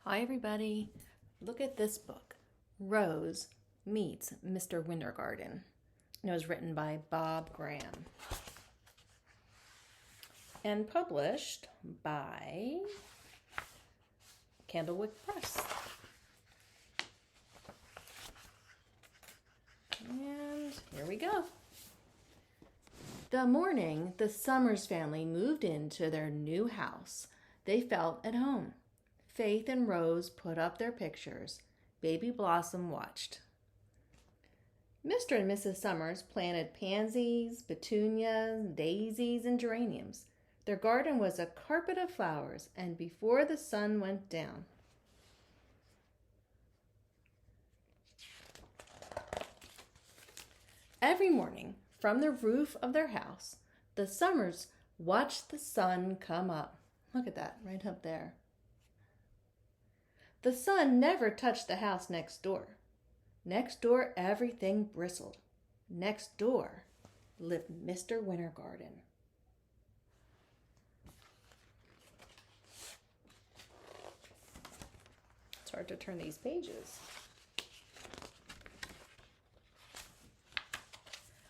Hi, everybody. Look at this book, Rose Meets Mr. Wintergarten. It was written by Bob Graham and published by Candlewick Press. And here we go. The morning the Summers family moved into their new house, they felt at home. Faith and Rose put up their pictures. Baby Blossom watched. Mr. and Mrs. Summers planted pansies, petunias, daisies, and geraniums. Their garden was a carpet of flowers, and before the sun went down. Every morning, from the roof of their house, the Summers watched the sun come up. Look at that, right up there. The sun never touched the house next door. Next door, everything bristled. Next door lived Mr. Wintergarten. It's hard to turn these pages.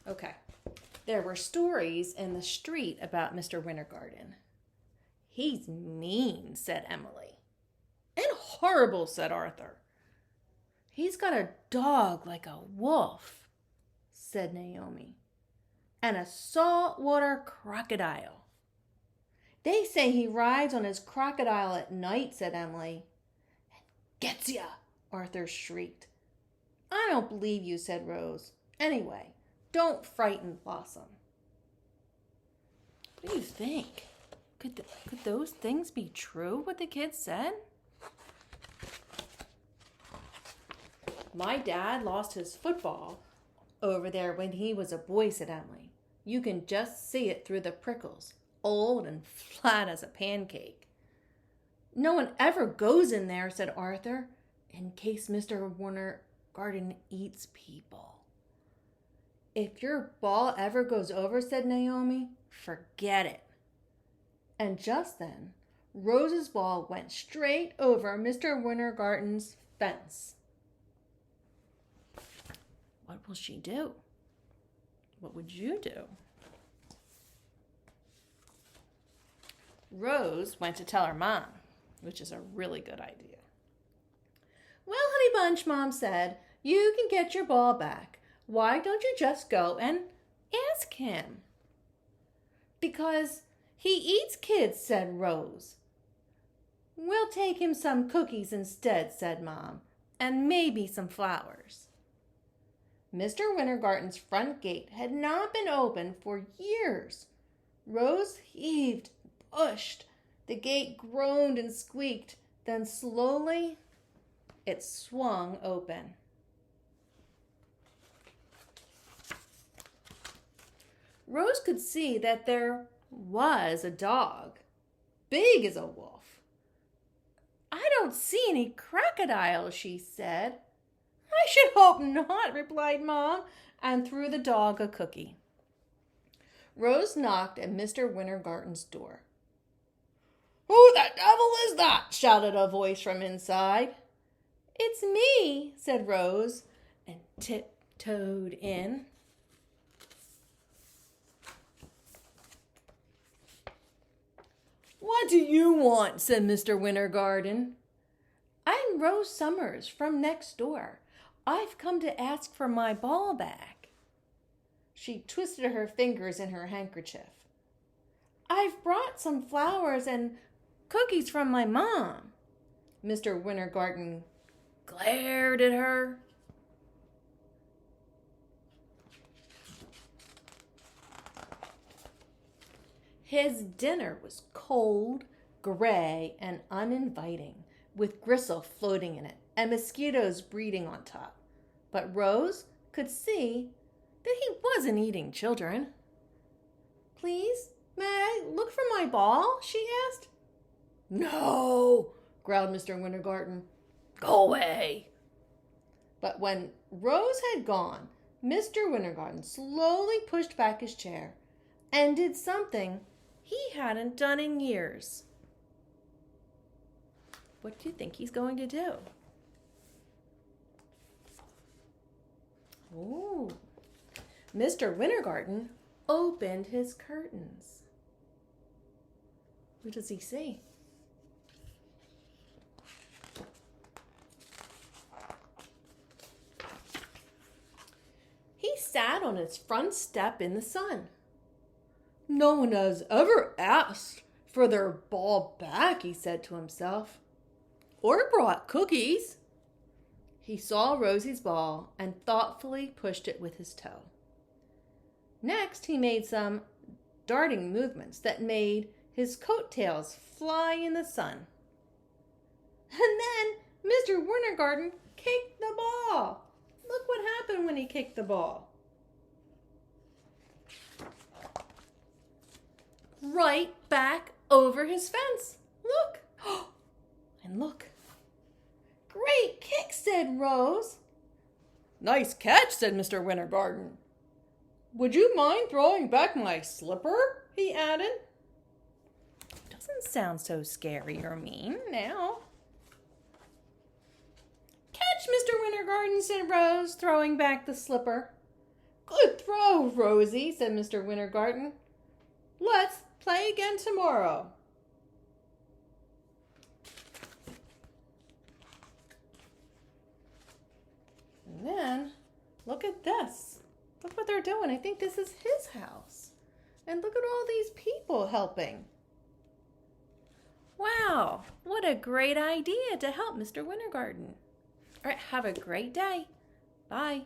Okay, there were stories in the street about Mr. Wintergarten. He's mean, said Emily. And horrible, said Arthur. He's got a dog like a wolf, said Naomi, and a saltwater crocodile. They say he rides on his crocodile at night, said Emily. And gets ya, Arthur shrieked. I don't believe you, said Rose. Anyway, don't frighten Blossom. What do you think? Could those things be true, what the kids said? My dad lost his football over there when he was a boy, said Emily. You can just see it through the prickles, old and flat as a pancake. No one ever goes in there, said Arthur, in case Mr. Wintergarten eats people. If your ball ever goes over, said Naomi, forget it. And just then, Rose's ball went straight over Mr. Wintergarten's fence. What will she do? What would you do? Rose went to tell her mom, which is a really good idea. Well, honey bunch, Mom said, you can get your ball back. Why don't you just go and ask him? Because he eats kids, said Rose. We'll take him some cookies instead, said Mom, and maybe some flowers. Mr. Wintergarten's front gate had not been opened for years. Rose heaved, pushed. The gate groaned and squeaked. Then slowly it swung open. Rose could see that there was a dog, big as a wolf. I don't see any crocodiles, she said. I should hope not, replied Mom, and threw the dog a cookie. Rose knocked at Mr. Wintergarten's door. Who the devil is that? Shouted a voice from inside. It's me, said Rose, and tiptoed in. What do you want? Said Mr. Wintergarten. I'm Rose Summers from next door. I've come to ask for my ball back. She twisted her fingers in her handkerchief. I've brought some flowers and cookies from my mom. Mr. Wintergarten glared at her. His dinner was cold, gray, and uninviting, with gristle floating in it and mosquitoes breeding on top. But Rose could see that he wasn't eating children. Please, may I look for my ball? She asked. No, growled Mr. Wintergarten. Go away. But when Rose had gone, Mr. Wintergarten slowly pushed back his chair and did something he hadn't done in years. What do you think he's going to do? Ooh. Mr. Wintergarten opened his curtains. Who does he see? He sat on his front step in the sun. No one has ever asked for their ball back, he said to himself, or brought cookies. He saw Rosie's ball and thoughtfully pushed it with his toe. Next, he made some darting movements that made his coattails fly in the sun. And then Mr. Wintergarten kicked the ball. Look what happened when he kicked the ball. Right back over his fence. Look. And look. Great kick, said Rose. Nice catch, said Mr. Wintergarten. Would you mind throwing back my slipper? He added. Doesn't sound so scary or mean now. Catch, Mr. Wintergarten, said Rose, throwing back the slipper. Good throw, Rosie, said Mr. Wintergarten. Let's play again tomorrow. And then, look at this. Look what they're doing. I think this is his house. And look at all these people helping. Wow, what a great idea to help Mr. Wintergarten. All right, have a great day. Bye.